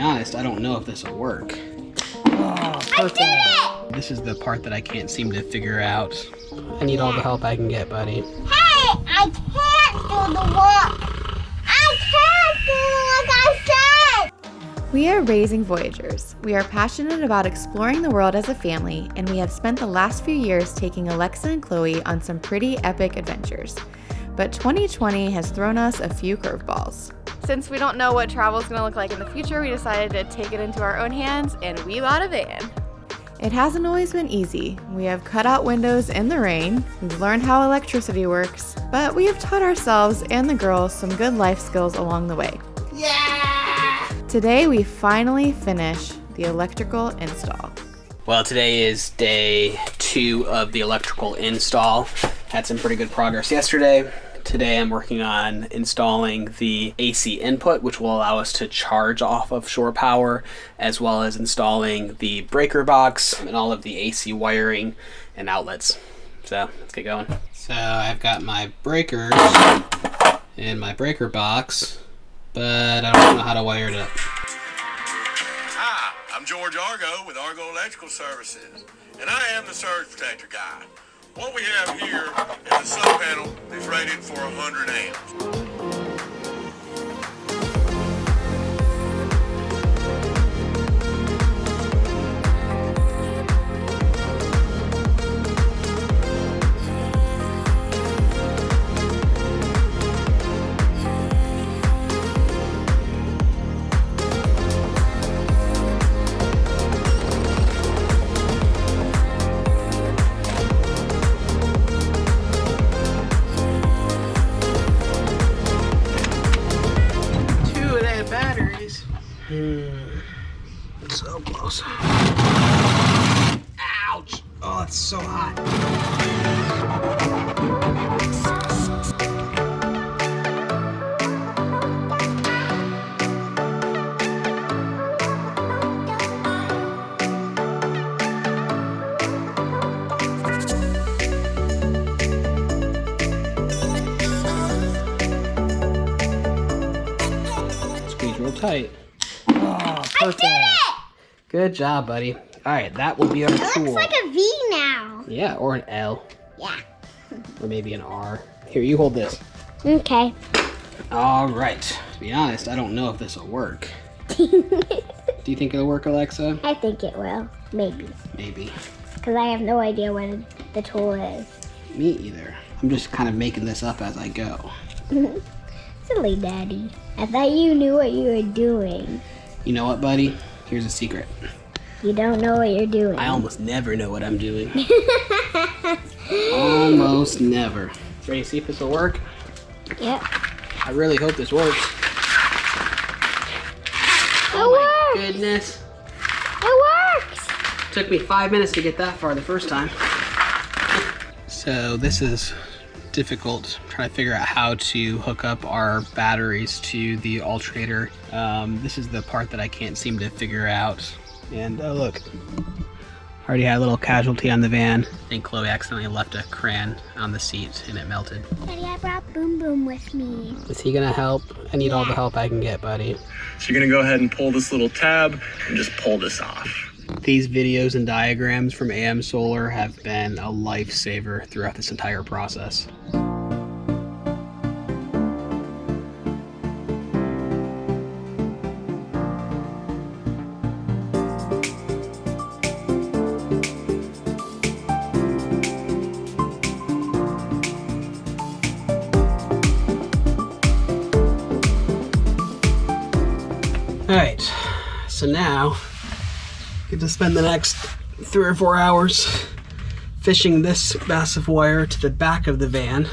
honest, I don't know if this will work. Oh, perfect. I did it! This is the part that I can't seem to figure out. I need all the help I can get, buddy. Hey, I can't do the work. I can't do it like I said. We are raising Voyagers. We are passionate about exploring the world as a family, and we have spent the last few years taking Alexa and Chloe on some pretty epic adventures. But 2020 has thrown us a few curveballs. Since we don't know what travel is going to look like in the future, we decided to take it into our own hands, and we bought a van. It hasn't always been easy. We have cut out windows in the rain, we've learned how electricity works, but we have taught ourselves and the girls some good life skills along the way. Yeah! Today we finally finish the electrical install. Well, today is day 2 of the electrical install. Had some pretty good progress yesterday. Today I'm working on installing the AC input, which will allow us to charge off of shore power, as well as installing the breaker box and all of the AC wiring and outlets. So let's get going. So I've got my breakers in my breaker box, but I don't know how to wire it up. Hi, I'm George Argo with Argo Electrical Services, and I am the surge protector guy. What we have here is a sub panel that's rated for 100 amps. So close. Ouch! Oh, it's so hot. Squeeze real tight. Oh, perfect. Good job, buddy. All right, that will be our tool. It looks like a V now. Yeah, or an L. Yeah. Or maybe an R. Here, you hold this. Okay. All right. To be honest, I don't know if this will work. Do you think it'll work, Alexa? I think it will. Maybe. Maybe. Because I have no idea what the tool is. Me either. I'm just kind of making this up as I go. Silly Daddy. I thought you knew what you were doing. You know what, buddy? Here's a secret. You don't know what you're doing. I almost never know what I'm doing. Almost never. Ready to see if this will work? Yep. I really hope this works. It works. Goodness. It works. Took me 5 minutes to get that far the first time. So this is difficult, trying to figure out how to hook up our batteries to the alternator. This is the part that I can't seem to figure out. And oh look, already had a little casualty on the van. I think Chloe accidentally left a crayon on the seat and it melted. Daddy, I brought Boom Boom with me. Is he gonna help? I need all the help I can get, buddy. So you're gonna go ahead and pull this little tab and just pull this off. These videos and diagrams from AM Solar have been a lifesaver throughout this entire process. Alright, so now I get to spend the next 3 or 4 hours fishing this massive wire to the back of the van.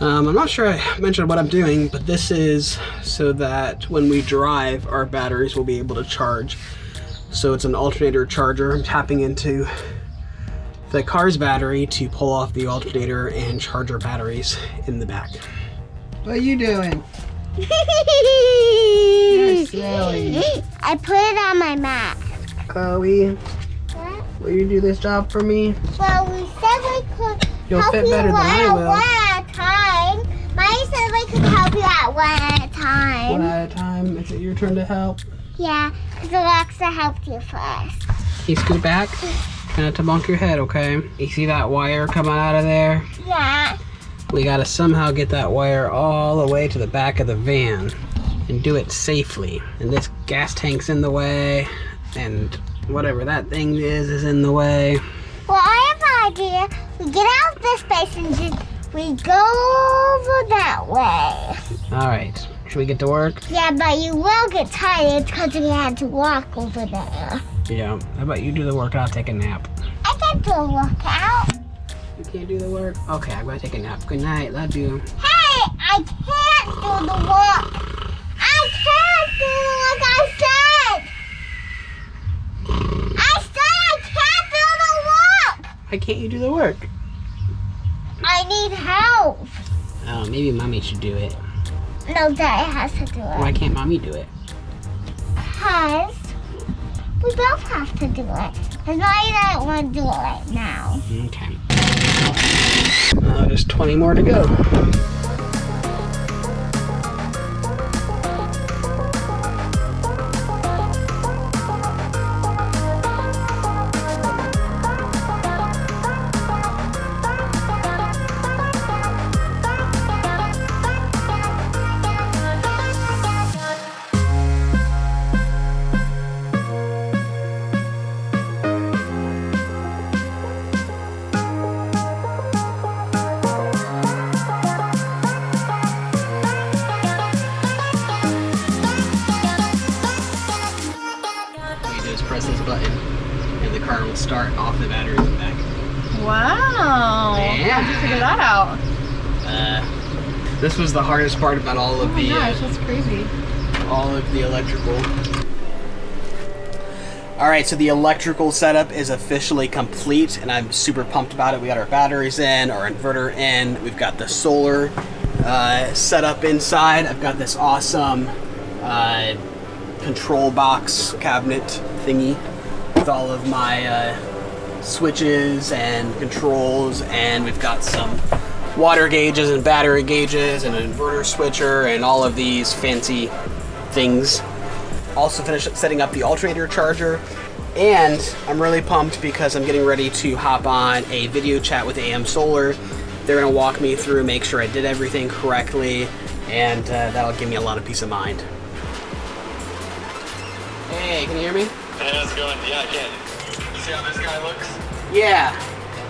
I'm not sure I mentioned what I'm doing, but this is so that when we drive, our batteries will be able to charge. So it's an alternator charger. I'm tapping into the car's battery to pull off the alternator and charge our batteries in the back. What are you doing? You're silly. I put it on my mat. Chloe, What? will you do this job for me? Well, we said we could You'll help fit you better than I will. one at a time. Mommy said we could help you at one at a time. One at a time. Is it your turn to help? Yeah, because Alexa helped you first. Can you scoot back? Try not to bonk your head, okay? You see that wire coming out of there? Yeah. We gotta somehow get that wire all the way to the back of the van and do it safely. And this gas tank's in the way, and whatever that thing is in the way. Well, I have an idea. We get out of this space and we go over that way. All right, should we get to work? Yeah, but you will get tired because we had to walk over there. Yeah, how about you do the work and I'll take a nap? I can do a workout. You can't do the work? Okay, I'm gonna take a nap. Good night, love you. Hey, I can't do the work. I can't do it like I said. I said I can't do the work. Why can't you do the work? I need help. Oh, maybe mommy should do it. No, Daddy has to do it. Why can't mommy do it? Because we both have to do it. Because I don't want to do it right now. Okay. Just 20 more to go. Press this button and the car will start off the batteries and back. Wow. Yeah. How'd you figure that out? This was the hardest part about all of the Gosh, that's crazy. all of the electrical. Alright, so the electrical setup is officially complete and I'm super pumped about it. We got our batteries in, our inverter in, we've got the solar set up inside. I've got this awesome control box cabinet thingy with all of my switches and controls, and we've got some water gauges and battery gauges and an inverter switcher and all of these fancy things. Also finished setting up the alternator charger, and I'm really pumped because I'm getting ready to hop on a video chat with AM Solar. They're gonna walk me through, make sure I did everything correctly, and that'll give me a lot of peace of mind. Hey, can you hear me? Hey, how's it going? Yeah, I can. You see how this guy looks? Yeah.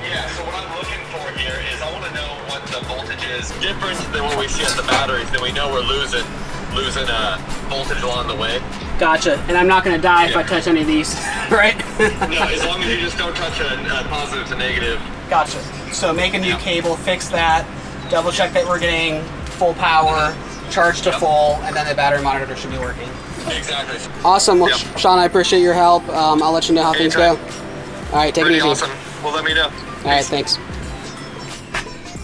Yeah, so what I'm looking for here is I want to know what the voltage is different than what we see at the batteries. Then we know we're losing voltage along the way. Gotcha. And I'm not gonna die if I touch any of these, right? No, as long as you just don't touch a positive to negative. Gotcha. So make a new cable, fix that, double check that we're getting full power, charge to full, and then the battery monitor should be working. Exactly. Awesome. Well, Sean, I appreciate your help. I'll let you know how things go. All right, take it Pretty easy. awesome. Well, let me know. All right, thanks.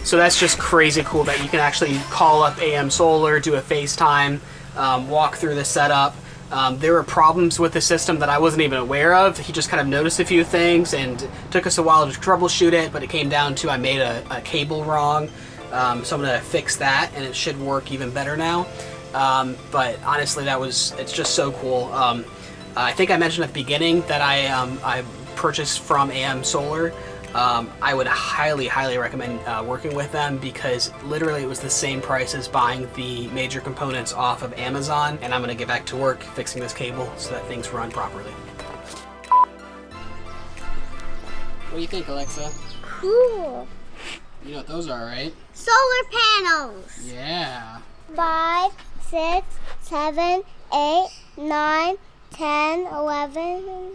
So that's just crazy cool that you can actually call up AM Solar, do a FaceTime, walk through the setup. There were problems with the system that I wasn't even aware of. He just kind of noticed a few things, and it took us a while to troubleshoot it, but it came down to I made a cable wrong. So I'm gonna fix that, and it should work even better now. But honestly, it's just so cool. I think I mentioned at the beginning that I purchased from AM Solar. I would highly recommend working with them because literally it was the same price as buying the major components off of Amazon, and I'm gonna get back to work fixing this cable so that things run properly. What do you think, Alexa? Cool. You know what those are, right? Solar panels. Yeah. 5, 6, 7, 8, 9, 10, 11.